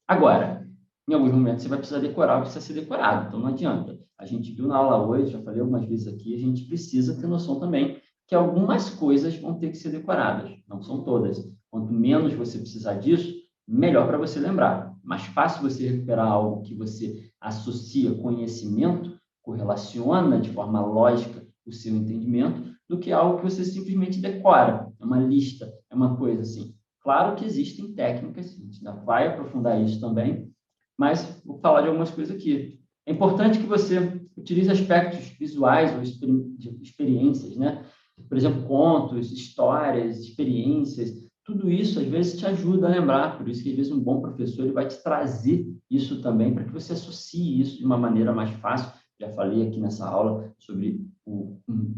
Agora, em alguns momentos você vai precisar decorar o que precisa ser decorado, então não adianta. A gente viu na aula hoje, já falei algumas vezes aqui, a gente precisa ter noção também que algumas coisas vão ter que ser decoradas, não são todas. Quanto menos você precisar disso, melhor para você lembrar. Mais fácil você recuperar algo que você associa conhecimento, correlaciona de forma lógica o seu entendimento, do que algo que você simplesmente decora. É uma lista, é uma coisa assim. Claro que existem técnicas, a gente ainda vai aprofundar isso também, mas vou falar de algumas coisas aqui. É importante que você utilize aspectos visuais ou de experiências, né? Por exemplo, contos, histórias, experiências, tudo isso às vezes te ajuda a lembrar, por isso que às vezes um bom professor ele vai te trazer isso também para que você associe isso de uma maneira mais fácil. Já falei aqui nessa aula sobre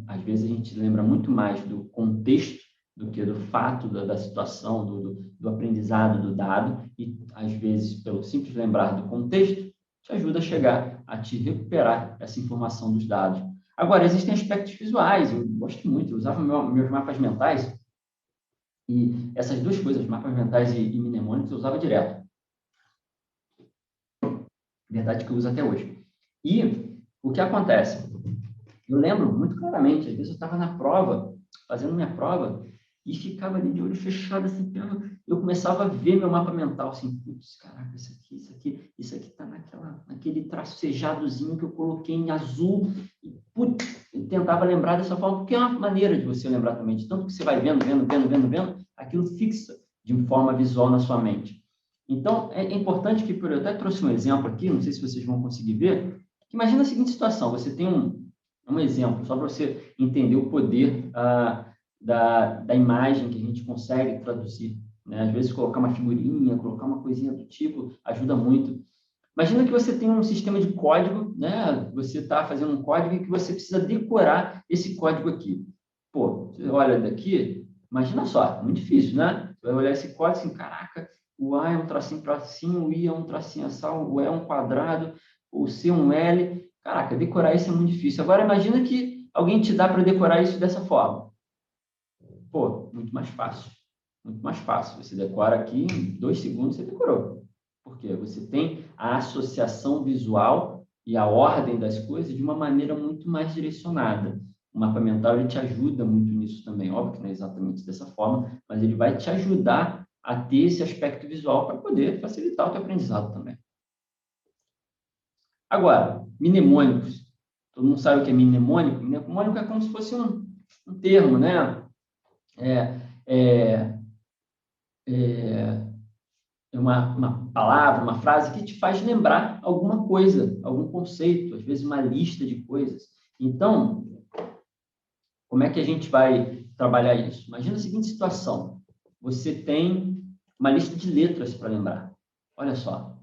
às vezes a gente lembra muito mais do contexto do que do fato da situação, do aprendizado do dado, e às vezes, pelo simples lembrar do contexto, te ajuda a chegar a te recuperar essa informação dos dados. Agora, existem aspectos visuais, eu gosto muito, eu usava meus mapas mentais, e essas duas coisas, mapas mentais e mnemônicos, eu usava direto. Verdade que eu uso até hoje. E o que acontece? Eu lembro muito claramente, às vezes eu estava na prova, fazendo minha prova, e ficava ali de olho fechado, assim, eu começava a ver meu mapa mental, assim, putz, caraca, isso aqui tá naquele tracejadozinho que eu coloquei em azul, e putz, eu tentava lembrar dessa forma, porque é uma maneira de você lembrar também, de tanto que você vai vendo, aquilo fixa de forma visual na sua mente. Então, é importante que, eu até trouxe um exemplo aqui, não sei se vocês vão conseguir ver, que imagina a seguinte situação, você tem um exemplo, só para você entender o poder da imagem que a gente consegue traduzir. Né? Às vezes, colocar uma figurinha, colocar uma coisinha do tipo, ajuda muito. Imagina que você tem um sistema de código, né? Você está fazendo um código e que você precisa decorar esse código aqui. Pô, você olha daqui, imagina só, muito difícil, né? Você vai olhar esse código assim, caraca, o A é um tracinho, o I é um tracinho assal, o E é um quadrado, o C é um L. Caraca, decorar isso é muito difícil. Agora, imagina que alguém te dá para decorar isso dessa forma. Pô, muito mais fácil. Muito mais fácil. Você decora aqui, em 2 segundos você decorou. Porque você tem a associação visual e a ordem das coisas de uma maneira muito mais direcionada. O mapa mental ele te ajuda muito nisso também. Óbvio que não é exatamente dessa forma, mas ele vai te ajudar a ter esse aspecto visual para poder facilitar o teu aprendizado também. Agora, mnemônicos. Todo mundo sabe o que é mnemônico? Mnemônico é como se fosse um termo, né? É, é, é uma palavra, uma frase que te faz lembrar alguma coisa, algum conceito, às vezes uma lista de coisas. Então, como é que a gente vai trabalhar isso? Imagina a seguinte situação. Você tem uma lista de letras para lembrar. Olha só.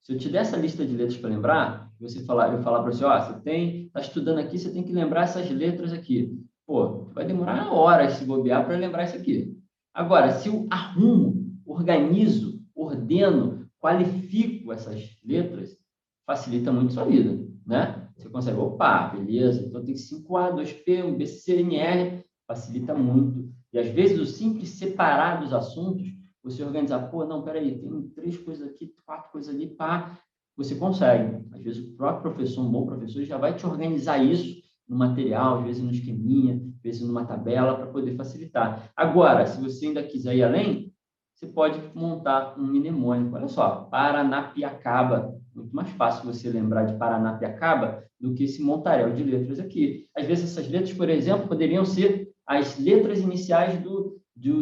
Se eu te der essa lista de letras para lembrar, eu falar para você, ó, está estudando aqui, você tem que lembrar essas letras aqui. Pô, vai demorar horas se bobear para lembrar isso aqui. Agora, se eu arrumo, organizo, ordeno, qualifico essas letras, facilita muito a sua vida, né? Você consegue, opa, beleza, então tem 5A, 2P, um BC, NR, facilita muito. E às vezes o simples separar dos assuntos, você organizar, pô, não, peraí, tem 3 coisas aqui, 4 coisas ali, pá, você consegue. Às vezes o próprio professor, um bom professor, já vai te organizar isso no material, às vezes no esqueminha, às vezes numa tabela, para poder facilitar. Agora, se você ainda quiser ir além, você pode montar um mnemônico. Olha só, Paranapiacaba. Muito mais fácil você lembrar de Paranapiacaba do que esse montaréu de letras aqui. Às vezes essas letras, por exemplo, poderiam ser as letras iniciais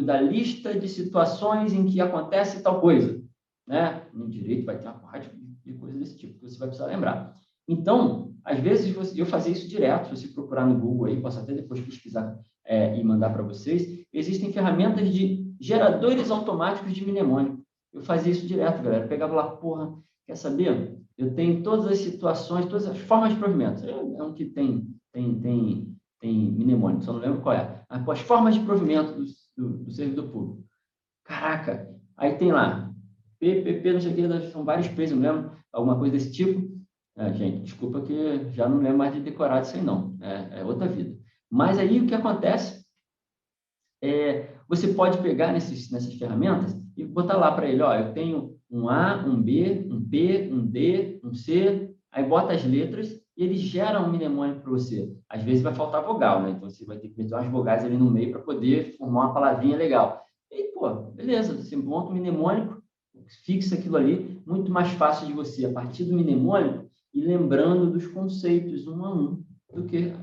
da lista de situações em que acontece tal coisa. Né? No direito vai ter uma parte de coisa desse tipo que você vai precisar lembrar. Então, às vezes, eu fazia isso direto. Se você procurar no Google aí, posso até depois pesquisar e mandar para vocês. Existem ferramentas de geradores automáticos de mnemônico. Eu fazia isso direto, galera. Eu pegava lá, porra, quer saber? Eu tenho todas as situações, todas as formas de provimento. É um que tem mnemônico, só não lembro qual é. As formas de provimento do servidor público. Caraca, aí tem lá, PPP, não sei o que, são vários P's, não lembro, alguma coisa desse tipo. Gente, desculpa que já não lembro mais de decorar isso aí, não. É outra vida. Mas aí o que acontece você pode pegar nessas ferramentas e botar lá para ele, ó, eu tenho um A, um B, um P, um D, um C, aí bota as letras e ele gera um mnemônico para você. Às vezes vai faltar vogal, né? Então você vai ter que meter umas vogais ali no meio para poder formar uma palavrinha legal. E, pô, beleza, você monta um mnemônico, fixa aquilo ali, muito mais fácil de você, a partir do mnemônico, ir lembrando dos conceitos um a um, do que,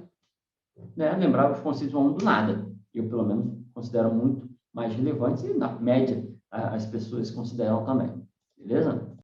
né, lembrar os conceitos um a um do nada. Eu, pelo menos, considero muito mais relevantes e, na média, as pessoas consideram também. Beleza?